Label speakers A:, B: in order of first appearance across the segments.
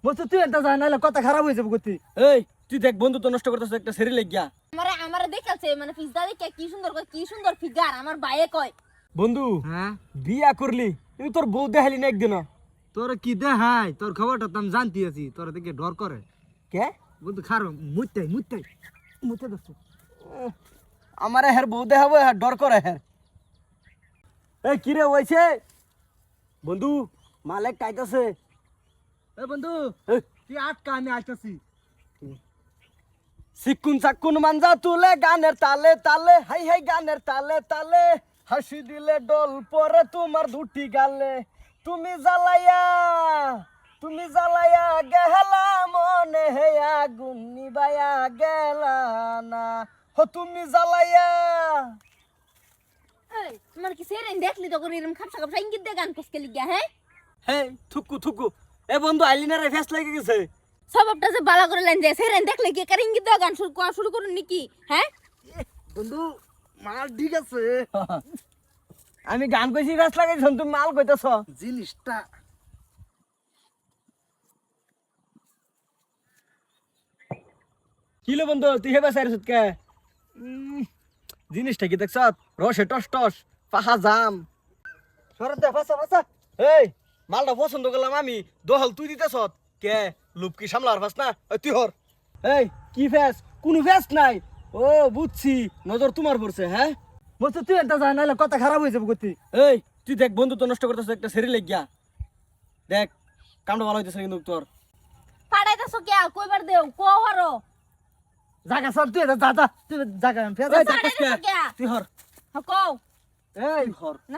A: বলছো তুই এটা জানা নাহলে কথা খারাপ হয়ে যাবে গতি।
B: এই তুই দেখ বন্ধু তো নষ্ট করতেছ একটা সেরি লাগিয়া।
C: আমারে দেখাছে মানে পিজদা দেখে কি সুন্দর কয় কি সুন্দর ফিগার আমার ভাইয়ে কয়।
B: বন্ধু
A: হ্যাঁ
B: বিয়া করলি তুই তোর বউ দেখালি না একদিন।
A: তোর কি দেখাই তোর খবরটা তো আমি জানতে আছি তোর দেখে ডর করে
B: কে
A: বন্ধু খারো মুইতাই মুতে দোস্ত
B: আমারে হের বউ দেখাবো হের ডর করে হের। এই কি রে হইছে বন্ধু মালিক কাইতাছে।
A: এ বন্ধু
B: এই,
A: তুই আটকা আমি আইতাছি।
B: সিকুন সাকুন মানজা তুলে গানের তালে তালে হাই হাই গানের তালে তালে হাসি দিলে ডল পরে তোমার দুটি গালে তুমি জ্বালাইয়া গেলা মনে হে আগুন নিবাইয়া গেলা না হো তুমি জ্বালাইয়া।
C: এই তোমার কি সেরেন দেখলি তো করে এরকম খাপসা খাপসা ইঙ্গিত দিয়ে গান কসকে লিগা হ্যাঁ
B: হে থুকু এ বন্ধু আইলিনারে ফেস লাগে গেছে।
C: সবটা যে বালা করে লাইন যায় সেরেন দেখলে কি কার ইঙ্গিত দিয়ে গান শুরু করুন নাকি হ্যাঁ
A: বন্ধু মাল ঠিক আছে
B: আমি গান কইছি ফেস লাগাইছ তুমি মাল কইতাছ।
A: জিনিসটা
B: কিলো বন্ধু তুই হেবা সাইরছ কে জিনিসটা কি দেখছ রসে টস টস পাহা জাম
A: সরে দে ফাসা
B: এই মালটা পছন্দ করলাম আমি দহল তুই দিতেছ কে লুপ কি সামলার ফাস না ওই তুই হর। এই কি ফেস কোনো ফেস নাই ও বুঝছি নজর তোমার পড়ছে। হ্যাঁ
A: বলছো তুই এটা জানা নাহলে কথা খারাপ হয়ে যাবে গতি।
B: এই তুই দেখ বন্ধু তো নষ্ট করতেছ একটা সেরি লাগিয়া। দেখ কামটা ভালো হইতেছে কিন্তু তোর
C: পাড়াইতাছো কে কইবার দেও কো হরো
A: জায়গা সব তুই এটা যা তুই জায়গা ফেস
B: এই দেখ কে তুই হর
C: কও
A: এই
B: হর
C: না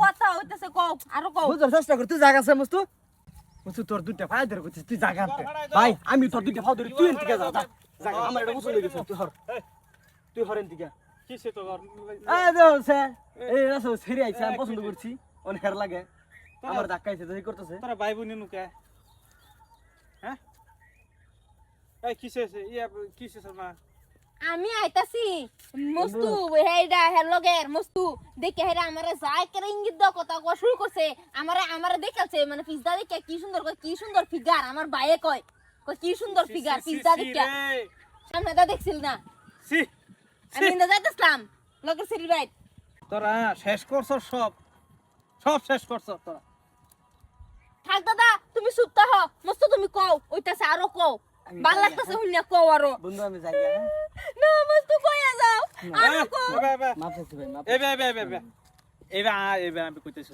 C: কথা হইতাছে কও আরো কও
A: বুঝার চেষ্টা কর তুই জায়গা আছে মস্তু বলছো তোর দুইটা পায়ে ধরে করছিস তুই জায়গা আনতে
B: ভাই আমি তোর দুইটা ফাও ধরি তুই এনতিকে যা যা জায়গা আমার এটা পছন্দ হয়ে গেছে তুই হর এনতিকে
D: কিসে তো ঘর
B: এই দেখো সে এই রাসো সেরি আইছে আমি পছন্দ করছি অন হের লাগে আমার ধাক্কাইছে তো এই করতেছে।
D: তোরা ভাই বোন নুকে হ্যাঁ এই কিসে ইয়া কিসে মা
C: আমি আইতাছি মস্তু হেডা হেলগের মস্তু দেখে হেডা আমারে যাই করে ইঙ্গিত দাও কথা কওয়া শুরু করছে আমারে দেখাছে মানে পিজদা দেখে কি সুন্দর কয় কি সুন্দর ফিগার আমার ভাইয়ে কয় কি সুন্দর ফিগার পিজদা দেখে সামনে দা দেখছিল না
D: সি
C: আমি ইন্দা যাইতাছিলাম লগের সিরি রাইট
D: তোরা শেষ করছ সব শেষ করছ তোরা
C: থাক দাদা তুমি সুপ্তা হ মস্তু তুমি কও ওইতাছে আরো কও ভাল লাগতাছে হুন্না কও আরো
B: বন্ধু আমি যাই হ্যাঁ
C: না মস্তু কইয়া যাও আরো কও
B: মাফ চাইছি ভাই মাফ।
D: এবার আমি কইতেছি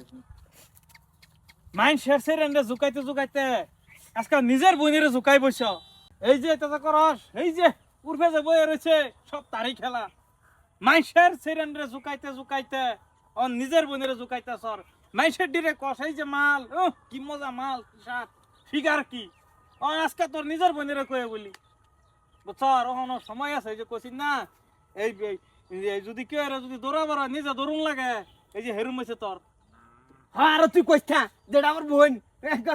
D: মাইন্ড শেয়ার সেরেন্ডে জুকাইতে আজকে নিজের বোনের জুকাই বইছ এই যে এটা করস এই যে উর্ফে যে বইয়ে রয়েছে সব তারই খেলা মাইন্ড শেয়ার সেরেন্ডে জুকাইতে ও নিজের বোনের জুকাইতে সর মাইন্ডের ডিরে কস এই যে মাল কি মজা মাল কি স্বাদ ফিগার কি ও আজকে তোর নিজের বোনের কয়ে বলি বুঝছর ওখানে সময় আছে এই যে কইছিস না এই এই যদি কেউ এরা যদি দৌড়াবার নিজে দৌড়ুন লাগে এই যে হেরুম হয়েছে তোর
B: হ্যাঁ আর তুই কইছ না যেটা আমার বোন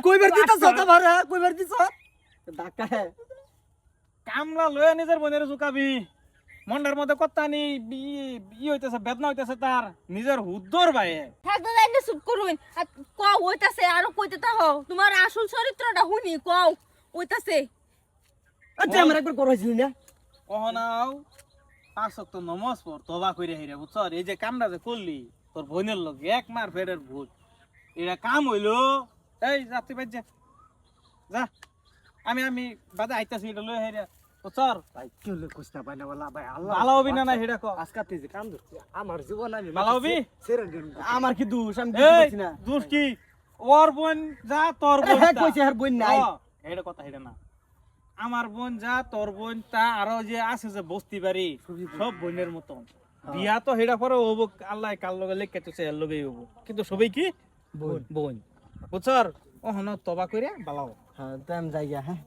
A: কইবার দিতাছ তোমার কইবার দিছ
B: ধাক্কা হে
D: কামলা লয়ে নিজের বোনের জুকাবি মন্ডার মধ্যে কথা নি ই হইতেছে বেদনা হইতেছে তার নিজের হুদ্দর ভাইয়ে
C: থাক দাদা এনে চুপ করুন আর কও ওইতাছে আরো কইতে তা হও তোমার আসল চরিত্রটা হুনি কও ওইতাছে
B: আচ্ছা আমার একবার করাইছিলি না
D: ওহনাও পাঁচক তো নমস পর তবা কইরা হিরে বুঝছর এই যে কামটা যে করলি তোর বোনের লোক এক মার ফেরের ভূত এটা কাম হইলো এই যাত্রী বাজ যা আমি বাদে আইতাছি এটা লয়ে হেরে বুঝছর
A: ভাই কি হলো কইছ না ভাই না বলা ভাই আল্লাহ
D: ভালো হবি না না হেডা ক
A: আজকে তুই যে কাম ধরছিস আমার জীবন আমি
D: ভালো হবি
A: সেরে
B: আমার কি দোষ আমি
D: এই
B: বুঝছি না
D: দোষ কি ওর বোন যা তোর বোন
B: হ্যাঁ
D: তা।
B: কইছে আর বোন নাই
D: হেডা কথা হেডা না আমার বোন যা তোর বোন তা আরো যে আছে যে বস্তি বাড়ি সব বোনের মতন বিয়া তো হেডা পরে হবো আল্লাহ কাল লগে লেখকে তো সে লগেই হবো কিন্তু সবাই কি বোন বুঝছর ওহন তবা কইরা বালাও
B: হ্যাঁ তো আমি যাই হ্যাঁ